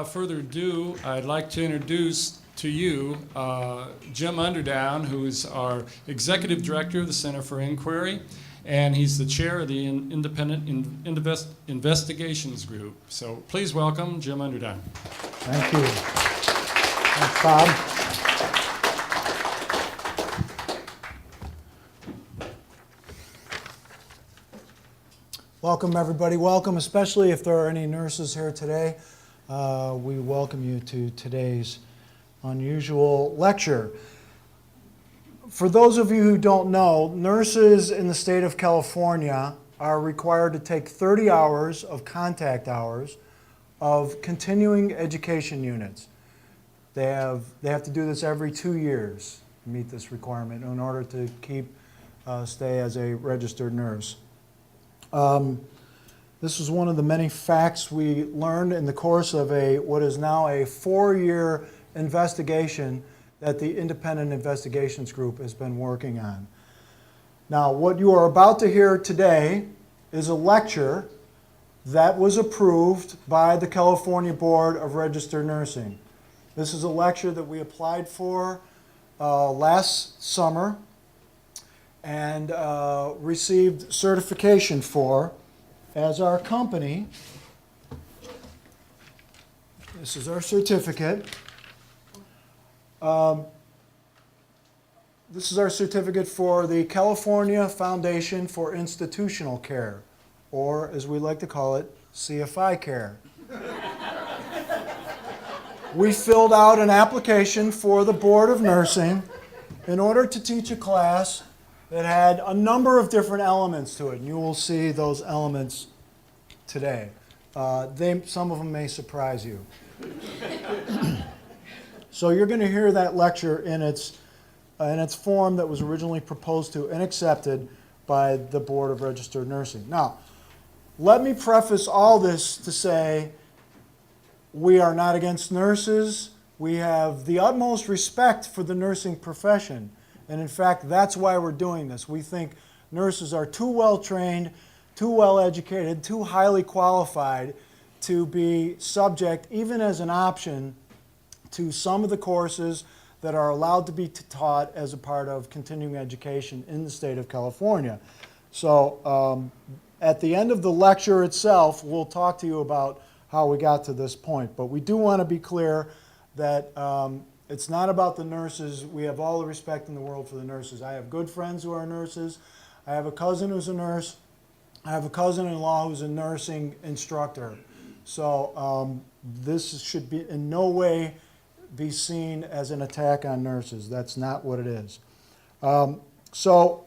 further ado, I'd like to introduce to you Jim Underdown, who is our Executive Director of the Center for Inquiry, and he's the chair of the Independent Investigations Group. So please welcome Jim Underdown. Thank you. Thanks, Bob. Welcome, everybody. Welcome, especially if there are any nurses here today. We welcome you to today's unusual lecture. For those of you who don't know, nurses in the state of California are required to take 30 hours of contact hours of continuing education units. They have to do this every 2 years to meet this requirement in order to stay as a registered nurse. This is one of the many facts we learned in the course of what is now a 4-year investigation that the Independent Investigations Group has been working on. Now, what you are about to hear today is a lecture that was approved by the California Board of Registered Nursing. This is a lecture that we applied for last summer and received certification for as our company. This is our certificate. This is our certificate for the California Foundation for Institutional Care, or as we like to call it, CFI Care. We filled out an application for the Board of Nursing in order to teach a class that had a number of different elements to it, and you will see those elements today. Some of them may surprise you. So you're going to hear that lecture in its form that was originally proposed to and accepted by the Board of Registered Nursing. Now, let me preface all this to say we are not against nurses. We have the utmost respect for the nursing profession. And in fact, that's why we're doing this. We think nurses are too well trained, too well educated, too highly qualified to be subject, even as an option, to some of the courses that are allowed to be taught as a part of continuing education in the state of California. So at the end of the lecture itself, we'll talk to you about how we got to this point. But we do want to be clear that it's not about the nurses. We have all the respect in the world for the nurses. I have good friends who are nurses. I have a cousin who's a nurse. I have a cousin-in-law who's a nursing instructor. So this should be in no way be seen as an attack on nurses. That's not what it is. So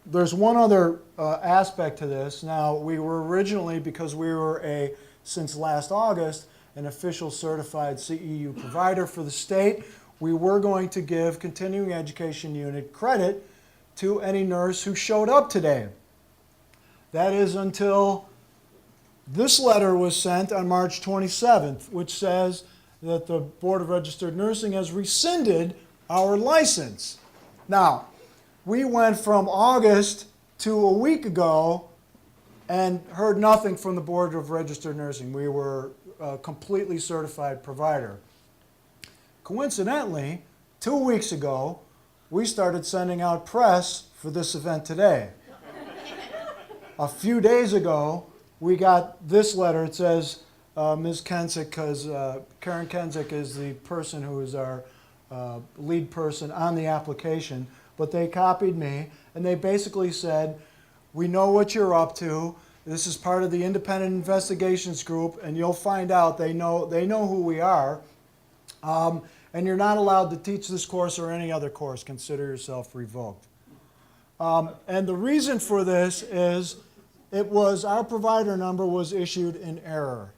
there's one other aspect to this. Now, we were originally, because we were since last August, an official certified CEU provider for the state, we were going to give continuing education unit credit to any nurse who showed up today. That is until this letter was sent on March 27th, which says that the Board of Registered Nursing has rescinded our license. Now, we went from August to a week ago and heard nothing from the Board of Registered Nursing. We were a completely certified provider. Coincidentally, 2 weeks ago, we started sending out press for this event today. A few days ago, we got this letter. It says, Ms. Kensick, because Karen Kensick is the person who is our lead person on the application, but they copied me, and they basically said, we know what you're up to. This is part of the Independent Investigations Group, and you'll find out they know who we are, and you're not allowed to teach this course or any other course. Consider yourself revoked. And the reason for this is our provider number was issued in error.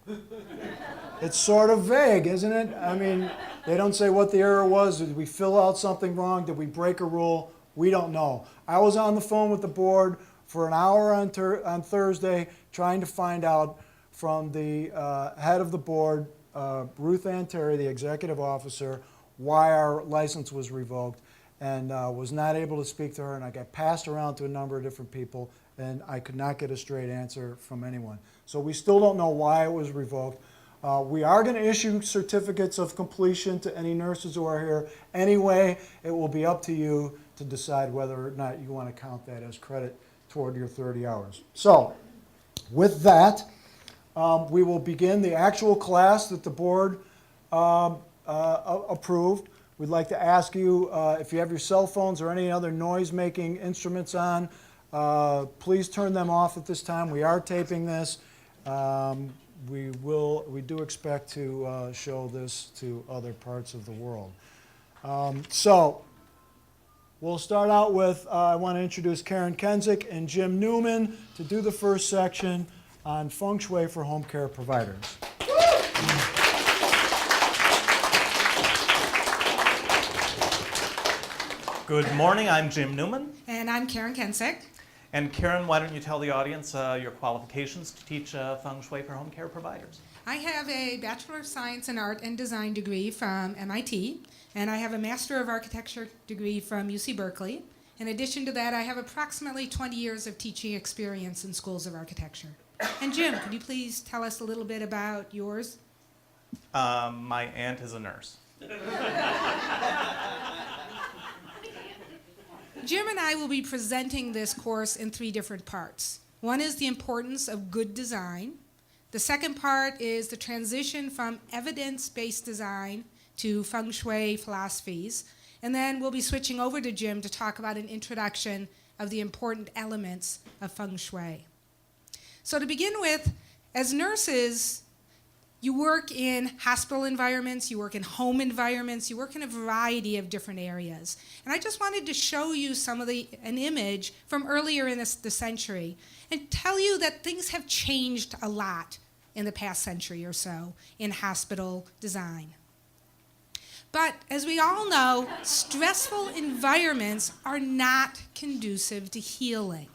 It's sort of vague, isn't it? I mean, they don't say what the error was. Did we fill out something wrong? Did we break a rule? We don't know. I was on the phone with the board for an hour on Thursday trying to find out from the head of the board, Ruth Ann Terry, the executive officer, why our license was revoked, and was not able to speak to her, and I got passed around to a number of different people, and I could not get a straight answer from anyone. So we still don't know why it was revoked. We are going to issue certificates of completion to any nurses who are here. Anyway, it will be up to you to decide whether or not you want to count that as credit toward your 30 hours. So, with that, we will begin the actual class that the board approved. We'd like to ask you, if you have your cell phones or any other noise-making instruments on, please turn them off at this time. We are taping this. We do expect to show this to other parts of the world. So we'll start out with, I want to introduce Karen Kensick and Jim Newman to do the first section on Feng Shui for home care providers. Good morning, I'm Jim Newman. And I'm Karen Kensick. And Karen, why don't you tell the audience your qualifications to teach Feng Shui for home care providers? I have a Bachelor of Science in Art and Design degree from MIT, and I have a Master of Architecture degree from UC Berkeley. In addition to that, I have approximately 20 years of teaching experience in schools of architecture. And Jim, could you please tell us a little bit about yours? My aunt is a nurse. Jim and I will be presenting this course in 3 different parts. One is the importance of good design. The second part is the transition from evidence-based design to Feng Shui philosophies. And then we'll be switching over to Jim to talk about an introduction of the important elements of Feng Shui. So to begin with, as nurses, you work in hospital environments, you work in home environments, you work in a variety of different areas. And I just wanted to show you an image from earlier in the century and tell you that things have changed a lot in the past century or so in hospital design. But as we all know, stressful environments are not conducive to healing.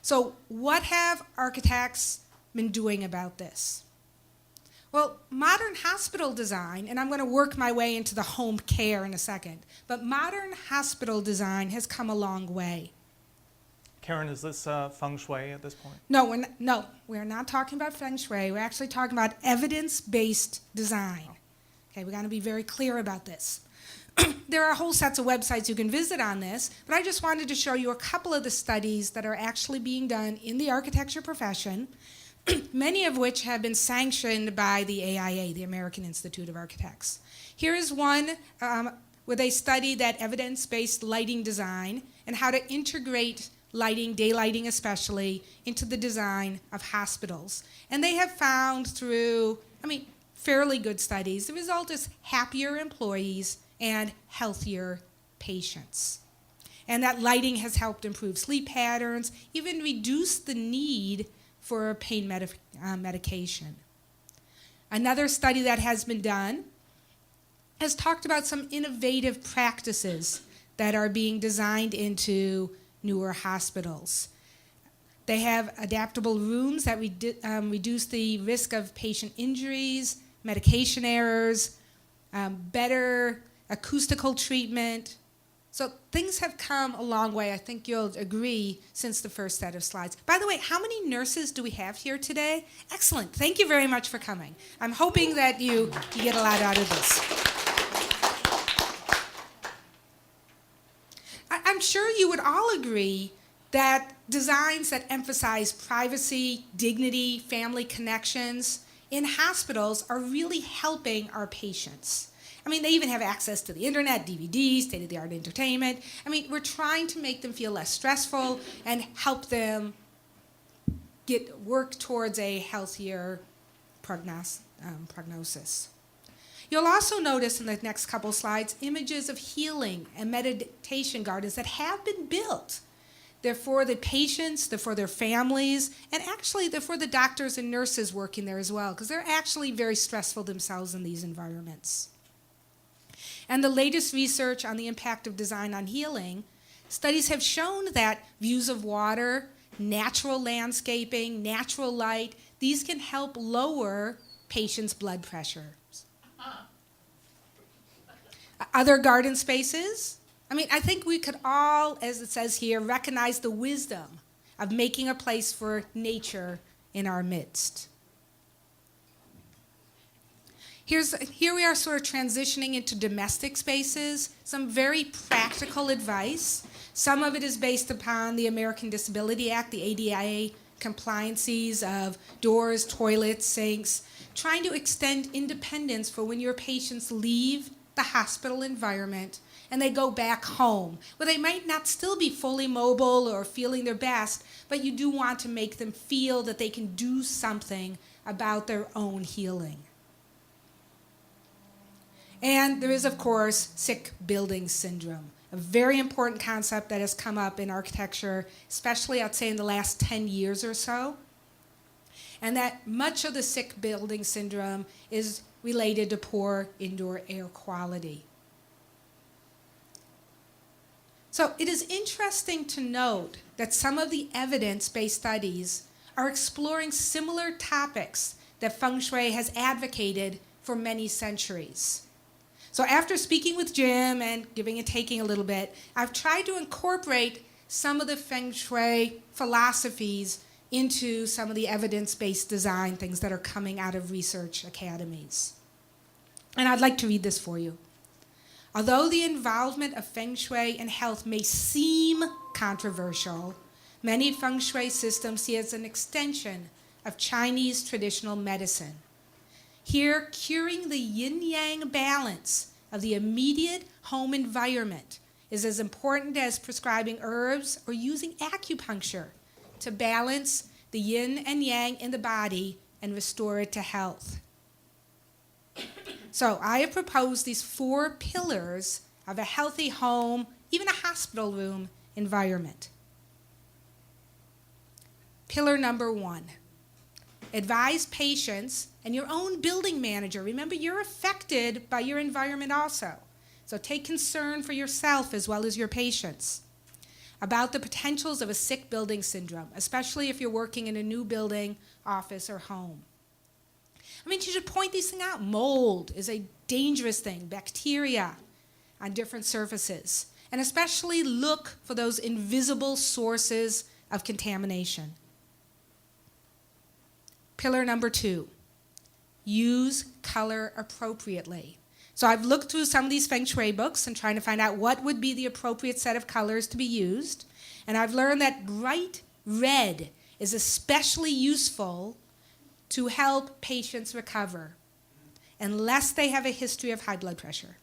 So what have architects been doing about this? Well, modern hospital design, and I'm going to work my way into the home care in a second, but modern hospital design has come a long way. Karen, is this Feng Shui at this point? No, we're not talking about Feng Shui. We're actually talking about evidence-based design. Okay, we got to be very clear about this. There are whole sets of websites you can visit on this, but I just wanted to show you a couple of the studies that are actually being done in the architecture profession, many of which have been sanctioned by the AIA, the American Institute of Architects. Here is one where they study that evidence-based lighting design and how to integrate lighting, daylighting especially, into the design of hospitals. And they have found through, fairly good studies, the result is happier employees and healthier patients. And that lighting has helped improve sleep patterns, even reduce the need for pain medication. Another study that has been done has talked about some innovative practices that are being designed into newer hospitals. They have adaptable rooms that reduce the risk of patient injuries, medication errors, better acoustical treatment. So things have come a long way, I think you'll agree, since the first set of slides. By the way, how many nurses do we have here today? Excellent. Thank you very much for coming. I'm hoping that you get a lot out of this. I'm sure you would all agree that designs that emphasize privacy, dignity, family connections in hospitals are really helping our patients. They even have access to the internet, DVDs, state-of-the-art entertainment. We're trying to make them feel less stressful and help them work towards a healthier prognosis. You'll also notice in the next couple slides images of healing and meditation gardens that have been built. They're for the patients, they're for their families, and actually they're for the doctors and nurses working there as well, because they're actually very stressful themselves in these environments. And the latest research on the impact of design on healing, studies have shown that views of water, natural landscaping, natural light, these can help lower patients' blood pressure. Other garden spaces, I think we could all, as it says here, recognize the wisdom of making a place for nature in our midst. Here we are sort of transitioning into domestic spaces, some very practical advice. Some of it is based upon the American Disability Act, the ADA compliances of doors, toilets, sinks, trying to extend independence for when your patients leave the hospital environment and they go back home, where they might not still be fully mobile or feeling their best, but you do want to make them feel that they can do something about their own healing. And there is, of course, sick building syndrome, a very important concept that has come up in architecture, especially I'd say in the last 10 years or so. And that much of the sick building syndrome is related to poor indoor air quality. So it is interesting to note that some of the evidence-based studies are exploring similar topics that Feng Shui has advocated for many centuries. So after speaking with Jim and giving and taking a little bit, I've tried to incorporate some of the Feng Shui philosophies into some of the evidence-based design things that are coming out of research academies. And I'd like to read this for you. Although the involvement of Feng Shui in health may seem controversial, many Feng Shui systems see it as an extension of Chinese traditional medicine. Here, curing the yin-yang balance of the immediate home environment is as important as prescribing herbs or using acupuncture to balance the yin and yang in the body and restore it to health. So I have proposed these 4 pillars of a healthy home, even a hospital room environment. Pillar number 1. Advise patients and your own building manager. Remember, you're affected by your environment also. So take concern for yourself as well as your patients about the potentials of a sick building syndrome, especially if you're working in a new building, office, or home. I mean, you should point these things out. Mold is a dangerous thing, bacteria on different surfaces, and especially look for those invisible sources of contamination. Pillar number 2, use color appropriately. So I've looked through some of these Feng Shui books and trying to find out what would be the appropriate set of colors to be used. And I've learned that bright red is especially useful to help patients recover, unless they have a history of high blood pressure.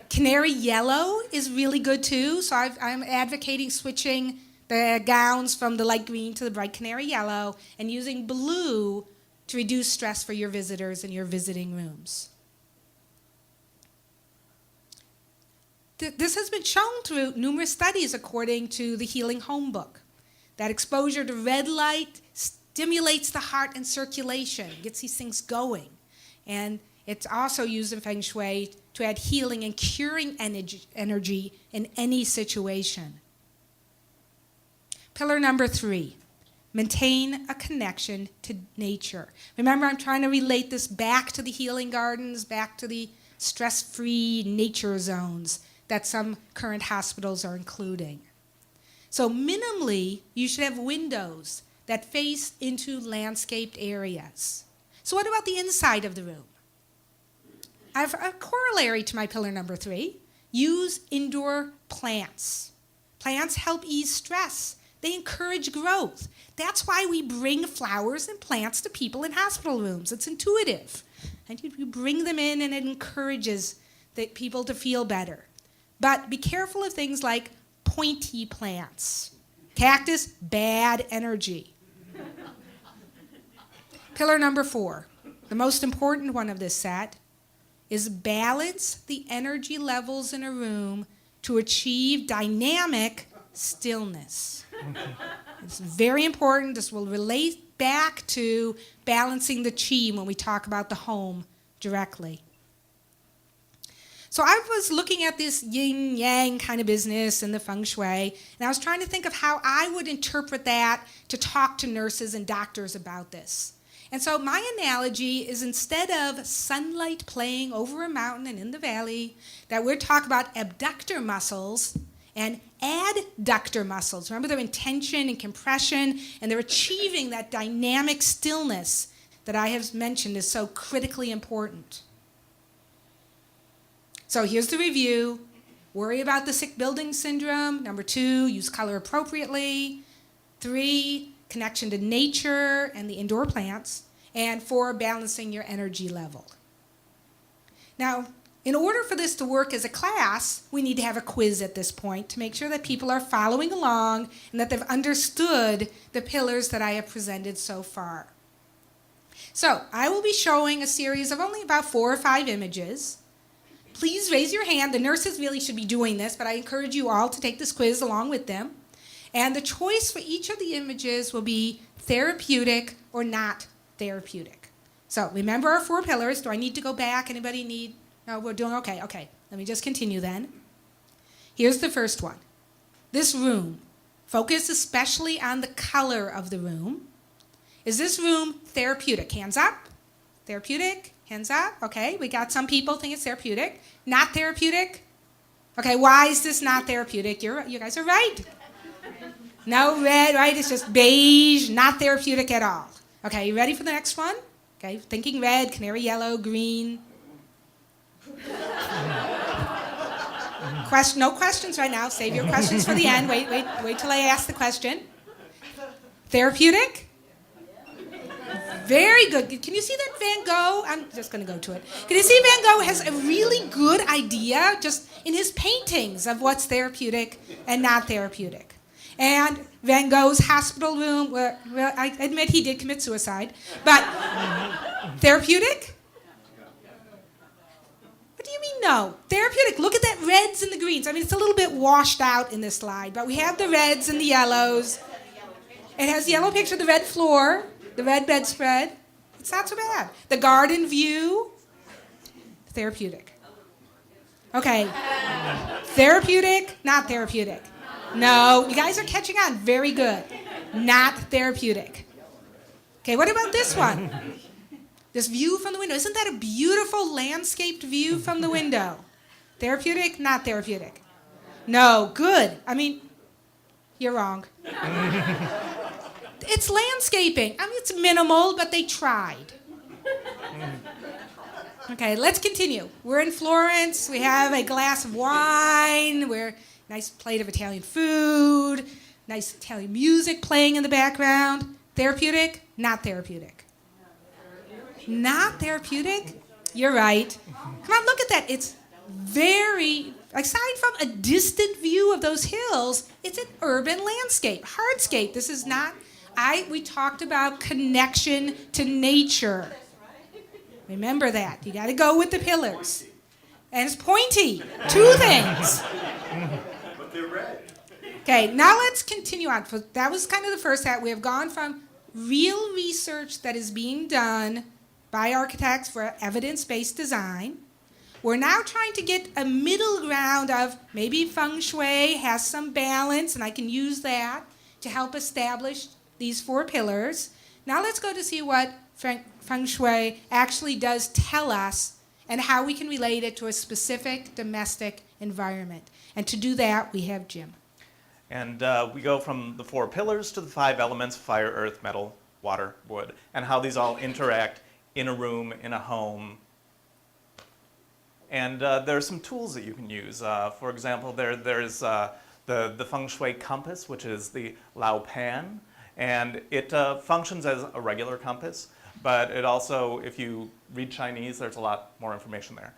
Canary yellow is really good too, so I'm advocating switching the gowns from the light green to the bright canary yellow and using blue to reduce stress for your visitors in your visiting rooms. This has been shown through numerous studies according to the Healing Home book, that exposure to red light stimulates the heart and circulation, gets these things going. And it's also used in Feng Shui to add healing and curing energy in any situation. Pillar number 3, maintain a connection to nature. Remember, I'm trying to relate this back to the healing gardens, back to the stress-free nature zones that some current hospitals are including. So minimally, you should have windows that face into landscaped areas. So what about the inside of the room? I have a corollary to my pillar number 3. Use indoor plants. Plants help ease stress. They encourage growth. That's why we bring flowers and plants to people in hospital rooms. It's intuitive. And you bring them in and it encourages the people to feel better. But be careful of things like pointy plants. Cactus, bad energy. Pillar number 4, the most important one of this set, is balance the energy levels in a room to achieve dynamic stillness. It's very important. This will relate back to balancing the qi when we talk about the home directly. So I was looking at this yin-yang kind of business in the Feng Shui, and I was trying to think of how I would interpret that to talk to nurses and doctors about this. And so my analogy is, instead of sunlight playing over a mountain and in the valley, that we're talking about abductor muscles and adductor muscles. Remember, they're in tension and compression, and they're achieving that dynamic stillness that I have mentioned is so critically important. So here's the review. Worry about the sick building syndrome. Number 2, use color appropriately. 3, connection to nature and the indoor plants. And 4, balancing your energy level. Now, in order for this to work as a class, we need to have a quiz at this point to make sure that people are following along and that they've understood the pillars that I have presented so far. So, I will be showing a series of only about 4 or 5 images. Please raise your hand. The nurses really should be doing this, but I encourage you all to take this quiz along with them. And the choice for each of the images will be therapeutic or not therapeutic. So, remember our 4 pillars. Do I need to go back? Anybody need? No, we're doing okay. Okay, let me just continue then. Here's the first one. This room. Focus especially on the color of the room. Is this room therapeutic? Hands up. Therapeutic? Hands up. Okay, we got some people think it's therapeutic. Not therapeutic? Okay, why is this not therapeutic? You guys are right. No red, right? It's just beige, not therapeutic at all. Okay, you ready for the next one? Okay, thinking red, canary yellow, green. No questions right now. Save your questions for the end. Wait till I ask the question. Therapeutic? Very good. Can you see that Van Gogh? I'm just going to go to it. Can you see Van Gogh has a really good idea just in his paintings of what's therapeutic and not therapeutic. And Van Gogh's hospital room, well, I admit he did commit suicide, but therapeutic? What do you mean no? Therapeutic. Look at that reds and the greens. I mean, it's a little bit washed out in this slide, but we have the reds and the yellows. It has the yellow picture, the red floor, the red bedspread. It's not so bad. The garden view, therapeutic. Okay. Therapeutic, not therapeutic. No, you guys are catching on. Very good. Not therapeutic. Okay, what about this one? This view from the window. Isn't that a beautiful landscaped view from the window? Therapeutic, not therapeutic. No, good. I mean, you're wrong. It's landscaping. I mean, it's minimal, but they tried. Okay, let's continue. We're in Florence. We have a glass of wine. We're nice plate of Italian food. Nice Italian music playing in the background. Therapeutic, not therapeutic. Not therapeutic? You're right. Come on, look at that. It's very, aside from a distant view of those hills, it's an urban landscape, hardscape. This is not, we talked about connection to nature. Remember that. You got to go with the pillars. And it's pointy. 2 things. But they're red. Okay, now let's continue on. That was kind of the first half. We have gone from real research that is being done by architects for evidence-based design. We're now trying to get a middle ground of maybe Feng Shui has some balance, and I can use that to help establish these 4 pillars. Now let's go to see what Feng Shui actually does tell us and how we can relate it to a specific domestic environment. And to do that, we have Jim. And we go from the 4 pillars to the 5 elements: fire, earth, metal, water, wood, and how these all interact in a room, in a home. And there are some tools that you can use. For example, there's the Feng Shui compass, which is the Lao Pan. And it functions as a regular compass, but it also, if you read Chinese, there's a lot more information there.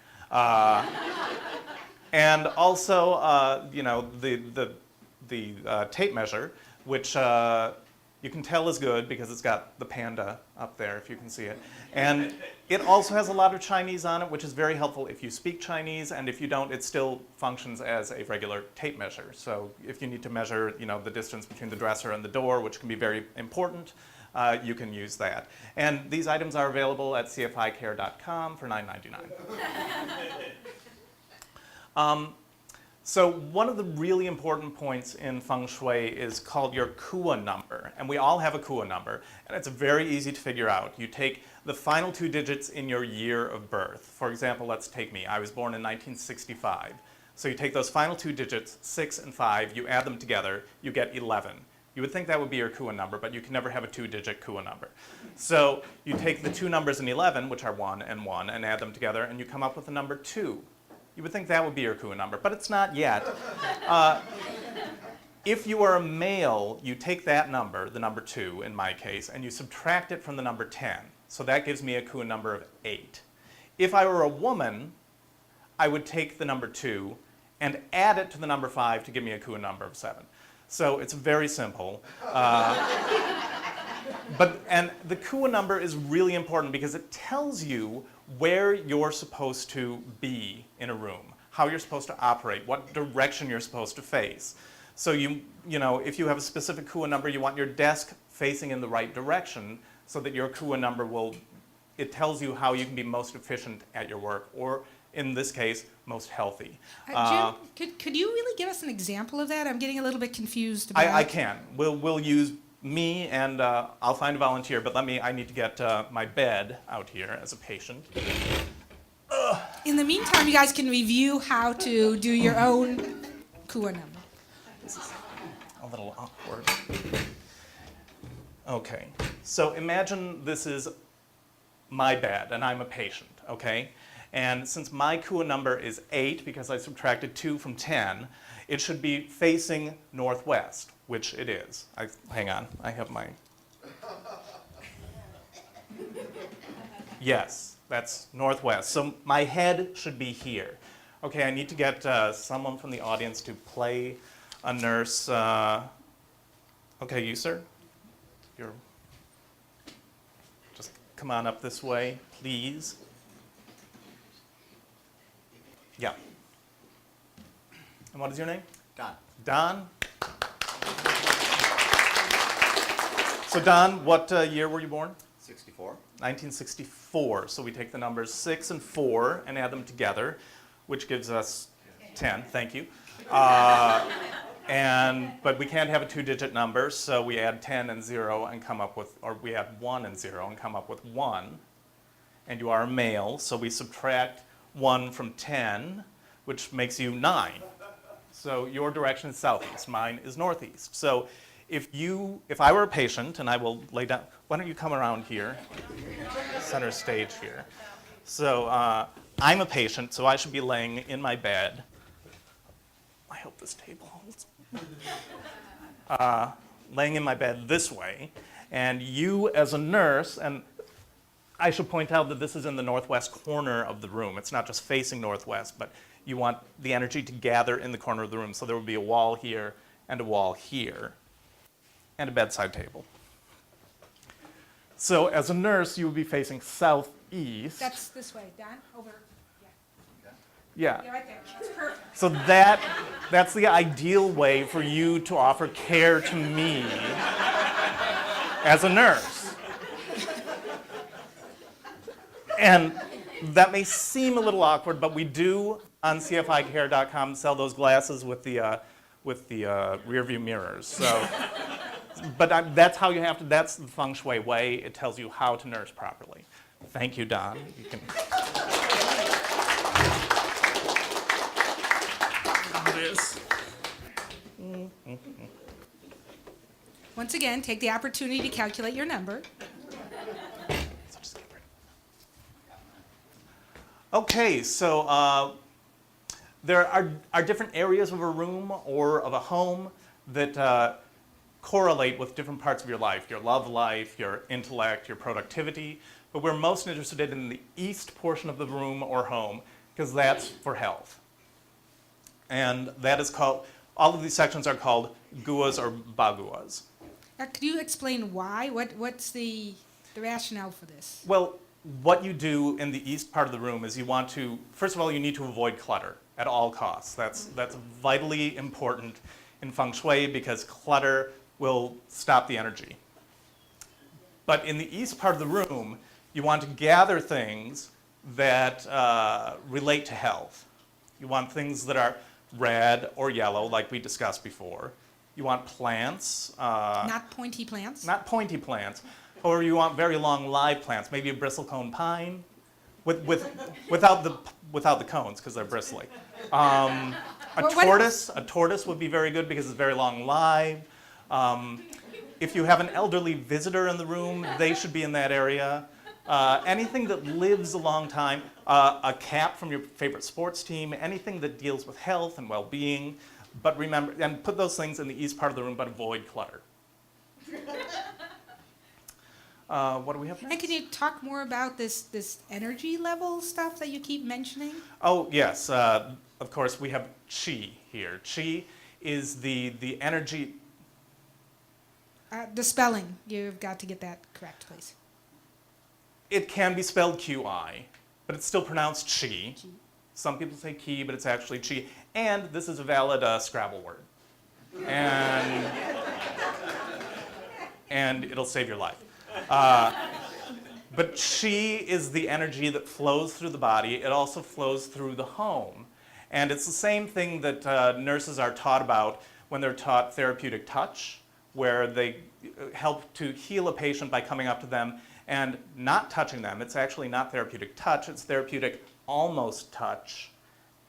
And also, you know, the tape measure, which you can tell is good because it's got the panda up there, if you can see it. And it also has a lot of Chinese on it, which is very helpful if you speak Chinese, and if you don't, it still functions as a regular tape measure. So if you need to measure, you know, the distance between the dresser and the door, which can be very important, you can use that. And these items are available at cficare.com for $9.99. So one of the really important points in Feng Shui is called your Kua number. And we all have a Kua number, and it's very easy to figure out. You take the final 2 digits in your year of birth. For example, let's take me. I was born in 1965. So you take those final 2 digits, 6 and 5, you add them together, you get 11. You would think that would be your Kua number, but you can never have a 2-digit Kua number. So you take the two numbers in 11, which are 1 and 1, and add them together, and you come up with the number 2. You would think that would be your Kua number, but it's not yet. If you are a male, you take that number, the number 2 in my case, and you subtract it from the number 10. So that gives me a Kua number of 8. If I were a woman, I would take the number 2 and add it to the number 5 to give me a Kua number of 7. So it's very simple. And the Kua number is really important because it tells you where you're supposed to be in a room, how you're supposed to operate, what direction you're supposed to face. So you know, if you have a specific Kua number, you want your desk facing in the right direction so that your Kua number it tells you how you can be most efficient at your work, or in this case, most healthy. Jim, could you really give us an example of that? I'm getting a little bit confused about I can. We'll use me, and I'll find a volunteer, but I need to get my bed out here as a patient. In the meantime, you guys can review how to do your own Kua number. This is a little awkward. Okay, so imagine this is my bed, and I'm a patient, okay? And since my Kua number is 8, because I subtracted 2 from 10, it should be facing northwest, which it is. Hang on, I have my... Yes, that's northwest. So my head should be here. Okay, I need to get someone from the audience to play a nurse. Okay, you, sir? Just come on up this way, please. Yeah. And what is your name? Don. Don? So Don, what year were you born? 64. 1964. So we take the numbers 6 and 4 and add them together, which gives us 10. Thank you. But we can't have a 2-digit number, so we add 10 and 0 and come up with, or we add 1 and 0 and come up with 1. And you are a male, so we subtract 1 from 10, which makes you 9. So your direction is southeast, mine is northeast. So if I were a patient, and I will lay down, why don't you come around here, center stage here. So I'm a patient, so I should be laying in my bed. I hope this table holds. Laying in my bed this way, and you as a nurse, and I should point out that this is in the northwest corner of the room. It's not just facing northwest, but you want the energy to gather in the corner of the room. So there would be a wall here and a wall here and a bedside table. So as a nurse, you would be facing southeast. That's this way, Don, over. Yeah. Yeah, right there. That's perfect. So that's the ideal way for you to offer care to me as a nurse. And that may seem a little awkward, but we do on cficare.com sell those glasses with the rear view mirrors. So, but that's how you have to. That's the Feng Shui way. It tells you how to nurse properly. Thank you, Don. You can. This. Once again, take the opportunity to calculate your number. So just get rid of it. Okay, so there are different areas of a room or of a home that correlate with different parts of your life, your love life, your intellect, your productivity. But we're most interested in the east portion of the room or home because that's for health. And that is called, all of these sections are called guas or baguas. Could you explain why? What's the rationale for this? Well, what you do in the east part of the room is you want to, first of all, you need to avoid clutter at all costs. That's vitally important in Feng Shui because clutter will stop the energy. But in the east part of the room, you want to gather things that relate to health. You want things that are red or yellow, like we discussed before. You want plants. Not pointy plants? Not pointy plants. Or you want very long live plants, maybe a bristlecone pine, without the cones because they're bristly. A tortoise would be very good because it's very long live. If you have an elderly visitor in the room, they should be in that area. Anything that lives a long time, a cap from your favorite sports team, anything that deals with health and well-being. But remember, and put those things in the east part of the room, but avoid clutter. What do we have next? And can you talk more about this energy level stuff that you keep mentioning? Oh, yes. Of course, we have Qi here. Qi is the energy. The spelling, you've got to get that correct, please. It can be spelled Qi, but it's still pronounced Qi. Some people say Qi, but it's actually Qi. And this is a valid Scrabble word. And it'll save your life. But Qi is the energy that flows through the body. It also flows through the home. And it's the same thing that nurses are taught about when they're taught therapeutic touch, where they help to heal a patient by coming up to them and not touching them. It's actually not therapeutic touch, it's therapeutic almost touch.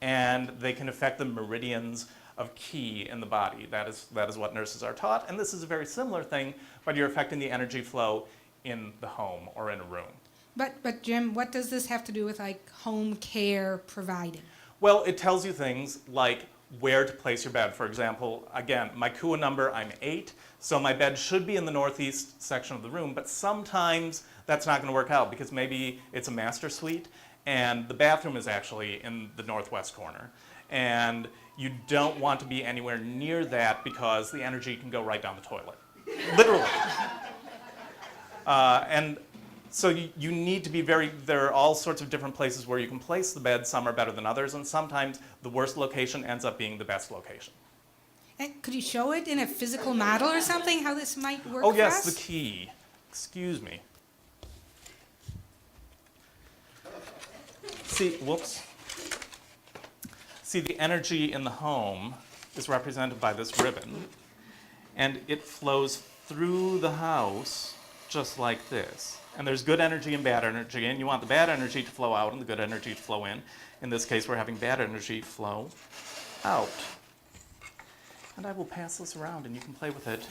And they can affect the meridians of Qi in the body. That is what nurses are taught. And this is a very similar thing, but you're affecting the energy flow in the home or in a room. But Jim, what does this have to do with like home care providing? Well, it tells you things like where to place your bed. For example, again, my Kua number, I'm 8, so my bed should be in the northeast section of the room, but sometimes that's not going to work out because maybe it's a master suite and the bathroom is actually in the northwest corner. And you don't want to be anywhere near that because the energy can go right down the toilet. Literally. And so you need to be there are all sorts of different places where you can place the bed. Some are better than others, and sometimes the worst location ends up being the best location. And could you show it in a physical model or something, how this might work Oh for yes, us? the key. Excuse me. See, the energy in the home is represented by this ribbon, and it flows through the house just like this. And there's good energy and bad energy, and you want the bad energy to flow out and the good energy to flow in. In this case, we're having bad energy flow out. And I will pass this around, and you can play with it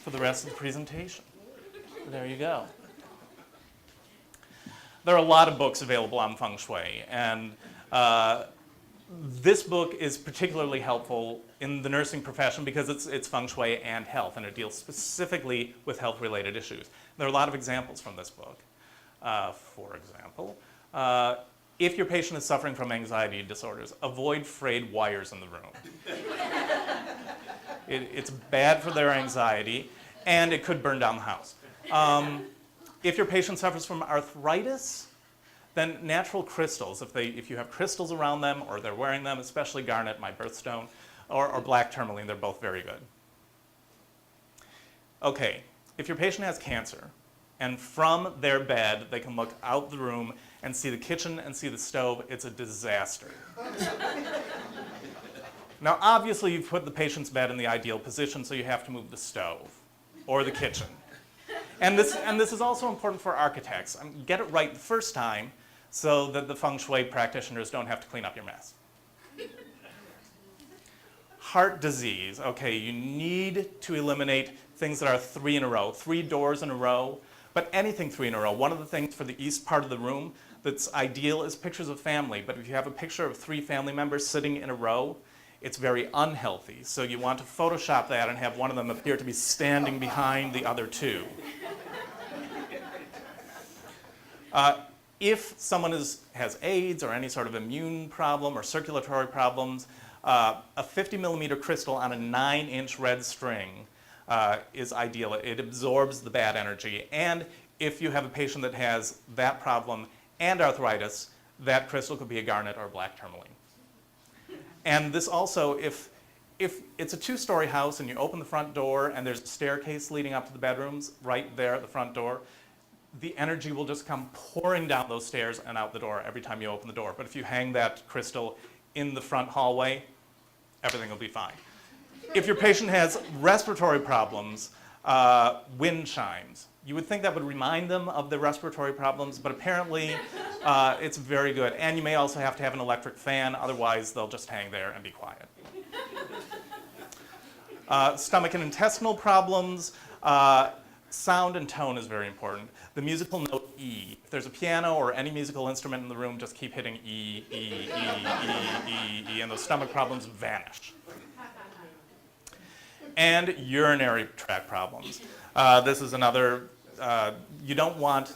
for the rest of the presentation. There you go. There are a lot of books available on Feng Shui, and this book is particularly helpful in the nursing profession because it's Feng Shui and health, and it deals specifically with health-related issues. There are a lot of examples from this book. For example, if your patient is suffering from anxiety disorders, avoid frayed wires in the room. It's bad for their anxiety, and it could burn down the house. If your patient suffers from arthritis, then natural crystals, if you have crystals around them or they're wearing them, especially garnet, my birthstone, or black tourmaline, they're both very good. Okay, if your patient has cancer, and from their bed they can look out the room and see the kitchen and see the stove, it's a disaster. Now, obviously, you've put the patient's bed in the ideal position, so you have to move the stove or the kitchen. And this is also important for architects. Get it right the first time so that the Feng Shui practitioners don't have to clean up your mess. Heart disease. Okay, you need to eliminate things that are 3 in a row, 3 doors in a row, but anything 3 in a row. One of the things for the east part of the room that's ideal is pictures of family, but if you have a picture of 3 family members sitting in a row, it's very unhealthy. So you want to Photoshop that and have one of them appear to be standing behind the other 2. If someone has AIDS or any sort of immune problem or circulatory problems, a 50 millimeter crystal on a 9-inch red string is ideal. It absorbs the bad energy. And if you have a patient that has that problem and arthritis, that crystal could be a garnet or a black tourmaline. And this also, if it's a 2-story house and you open the front door and there's a staircase leading up to the bedrooms right there at the front door, the energy will just come pouring down those stairs and out the door every time you open the door. But if you hang that crystal in the front hallway, everything will be fine. If your patient has respiratory problems, wind chimes. You would think that would remind them of their respiratory problems, but apparently it's very good. And you may also have to have an electric fan, otherwise they'll just hang there and be quiet. Stomach and intestinal problems. Sound and tone is very important. The musical note E. If there's a piano or any musical instrument in the room, just keep hitting E, E, E, E, E, E, and those stomach problems vanish. And urinary tract problems. This is another, you don't want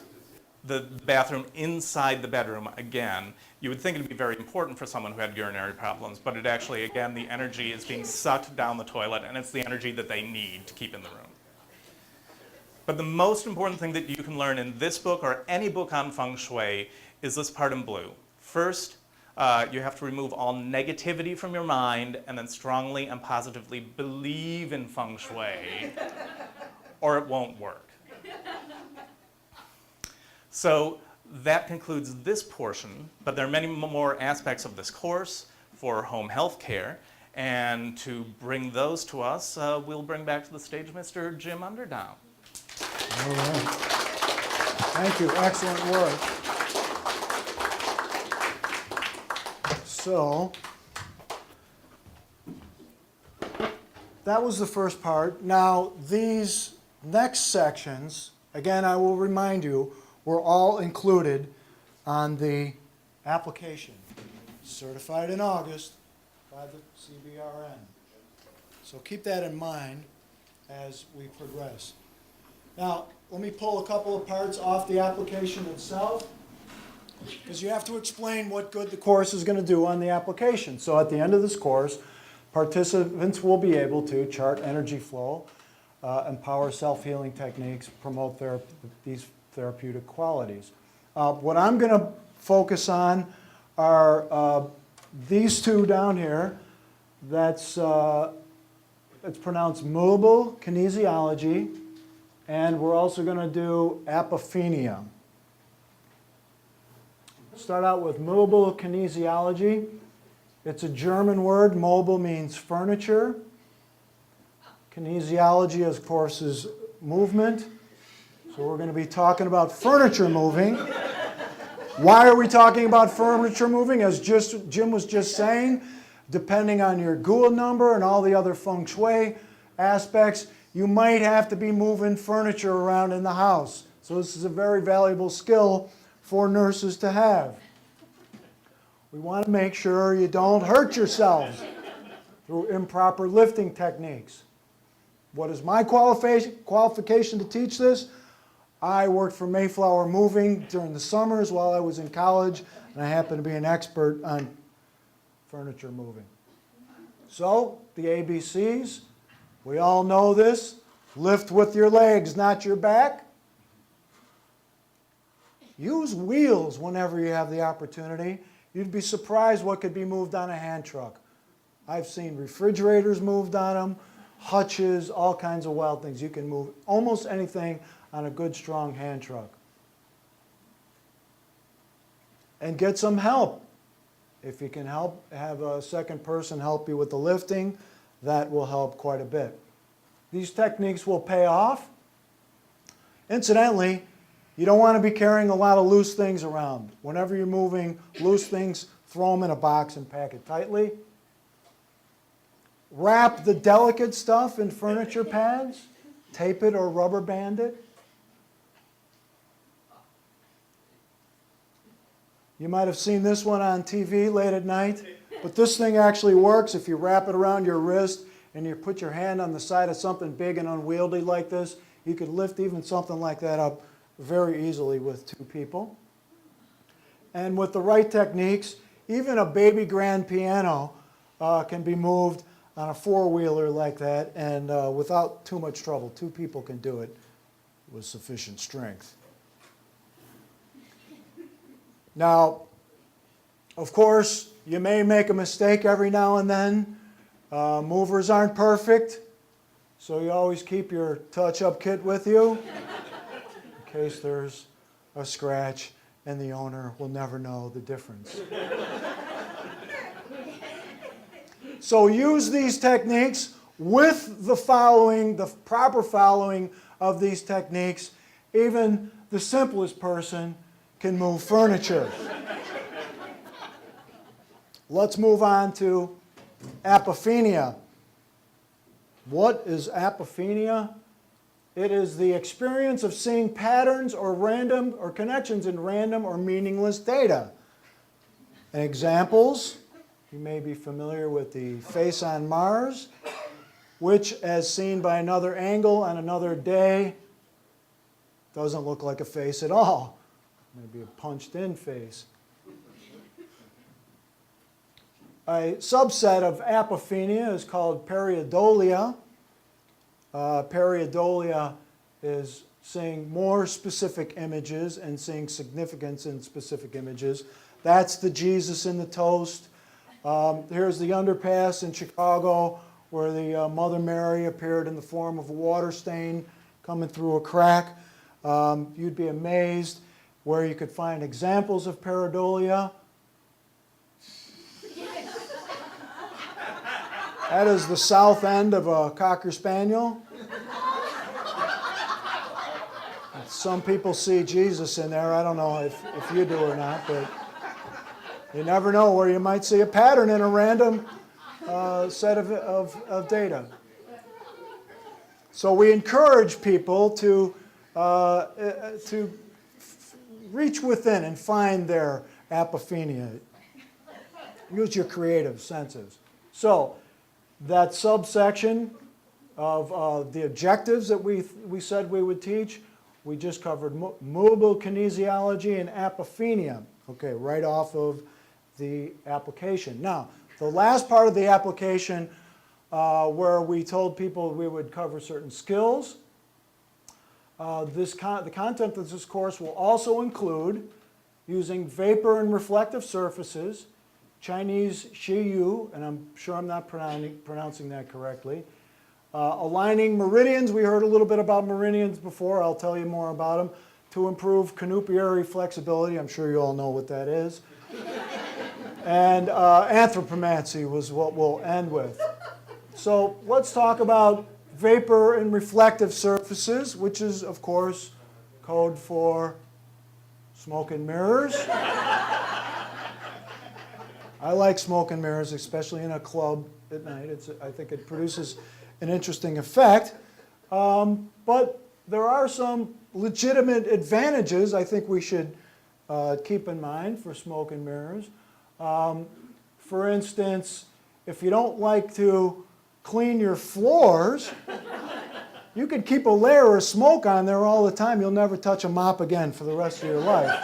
the bathroom inside the bedroom again. You would think it would be very important for someone who had urinary problems, but it actually, again, the energy is being sucked down the toilet, and it's the energy that they need to keep in the room. But the most important thing that you can learn in this book or any book on Feng Shui is this part in blue. First, you have to remove all negativity from your mind and then strongly and positively believe in Feng Shui, or it won't work. So that concludes this portion, but there are many more aspects of this course for home health care. And to bring those to us, we'll bring back to the stage Mr. Jim Underdown. All right. Thank you. Excellent work. So, that was the first part. Now, these next sections, again, I will remind you, were all included on the application, certified in August by the CBRN. So keep that in mind as we progress. Now, let me pull a couple of parts off the application itself, because you have to explain what good the course is going to do on the application. So at the end of this course, participants will be able to chart energy flow, empower self-healing techniques, promote these therapeutic qualities. What I'm going to focus on are these two down here. That's it's pronounced mobile kinesiology, and we're also going to do apophenia. Start out with mobile kinesiology. It's a German word. Mobile means furniture. Kinesiology, of course, is movement. So we're going to be talking about furniture moving. Why are we talking about furniture moving? As Jim was just saying, depending on your Gould number and all the other Feng Shui aspects, you might have to be moving furniture around in the house. So this is a very valuable skill for nurses to have. We want to make sure you don't hurt yourselves through improper lifting techniques. What is my qualification to teach this? I worked for Mayflower Moving during the summers while I was in college, and I happen to be an expert on furniture moving. So, the ABCs, we all know this. Lift with your legs, not your back. Use wheels whenever you have the opportunity. You'd be surprised what could be moved on a hand truck. I've seen refrigerators moved on them, hutches, all kinds of wild things. You can move almost anything on a good, strong hand truck. And get some help. If you can have a second person help you with the lifting, that will help quite a bit. These techniques will pay off. Incidentally, you don't want to be carrying a lot of loose things around. Whenever you're moving loose things, throw them in a box and pack it tightly. Wrap the delicate stuff in furniture pads. Tape it or rubber band it. You might have seen this one on TV late at night, but this thing actually works if you wrap it around your wrist and you put your hand on the side of something big and unwieldy like this. You could lift even something like that up very easily with two people. And with the right techniques, even a baby grand piano can be moved on a four-wheeler like that, and without too much trouble. Two people can do it with sufficient strength. Now, of course, you may make a mistake every now and then. Movers aren't perfect, so you always keep your touch-up kit with you in case there's a scratch and the owner will never know the difference. So use these techniques with the proper following of these techniques. Even the simplest person can move furniture. Let's move on to apophenia. What is apophenia? It is the experience of seeing patterns or connections in random or meaningless data. And examples, you may be familiar with the face on Mars, which, as seen by another angle on another day, doesn't look like a face at all. Maybe a punched-in face. A subset of apophenia is called pareidolia. Pareidolia is seeing more specific images and seeing significance in specific images. That's the Jesus in the toast. Here's the underpass in Chicago where the Mother Mary appeared in the form of a water stain coming through a crack. You'd be amazed where you could find examples of pareidolia. That is the south end of a Cocker Spaniel. Some people see Jesus in there. I don't know if you do or not, but you never know where you might see a pattern in a random set of data. So we encourage people to reach within and find their apophenia. Use your creative senses. So that subsection of the objectives that we said we would teach, we just covered movable kinesiology and apophenia. Okay, right off of the application. Now, the last part of the application where we told people we would cover certain skills. The content of this course will also include using vapor and reflective surfaces, Chinese Shui, and I'm sure I'm not pronouncing that correctly. Aligning meridians, we heard a little bit about meridians before, I'll tell you more about them, to improve canupiary flexibility, I'm sure you all know what that is. And anthropomancy was what we'll end with. So let's talk about vapor and reflective surfaces, which is, of course, code for smoke and mirrors. I like smoke and mirrors, especially in a club at night. I think it produces an interesting effect. But there are some legitimate advantages I think we should keep in mind for smoke and mirrors. For instance, if you don't like to clean your floors, you could keep a layer of smoke on there all the time. You'll never touch a mop again for the rest of your life.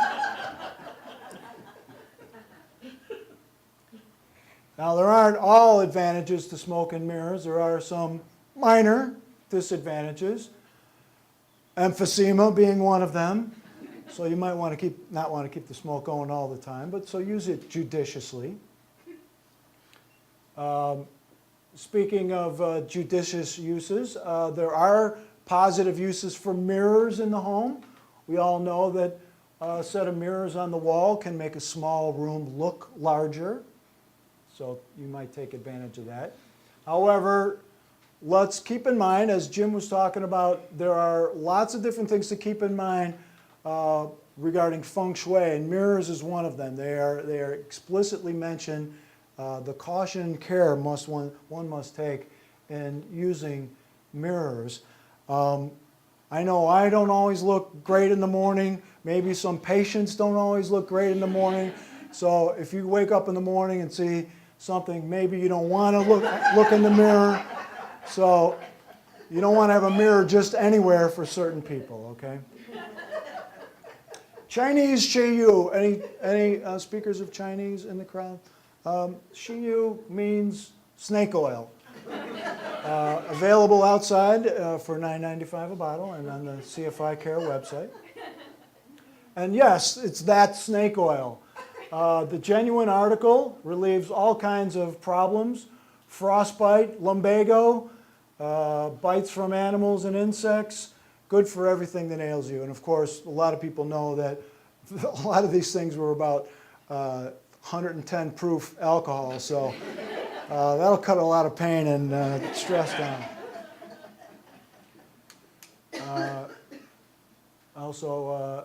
Now, there aren't all advantages to smoke and mirrors. There are some minor disadvantages, emphysema being one of them. So you might not want to keep the smoke going all the time, but so use it judiciously. Speaking of judicious uses, there are positive uses for mirrors in the home. We all know that a set of mirrors on the wall can make a small room look larger. So you might take advantage of that. However, let's keep in mind, as Jim was talking about, there are lots of different things to keep in mind regarding Feng Shui, and mirrors is one of them. They are explicitly mentioned. The caution and care one must take in using mirrors. I know I don't always look great in the morning. Maybe some patients don't always look great in the morning. So if you wake up in the morning and see something, maybe you don't want to look in the mirror. So you don't want to have a mirror just anywhere for certain people, okay? Chinese Shiyu. Any speakers of Chinese in the crowd? Shiyu means snake oil. Available outside for $9.95 a bottle and on the CFI Care website. And yes, it's that snake oil. The genuine article relieves all kinds of problems: frostbite, lumbago, bites from animals and insects, good for everything that ails you. And of course, a lot of people know that a lot of these things were about 110 proof alcohol, so that'll cut a lot of pain and stress down. Also,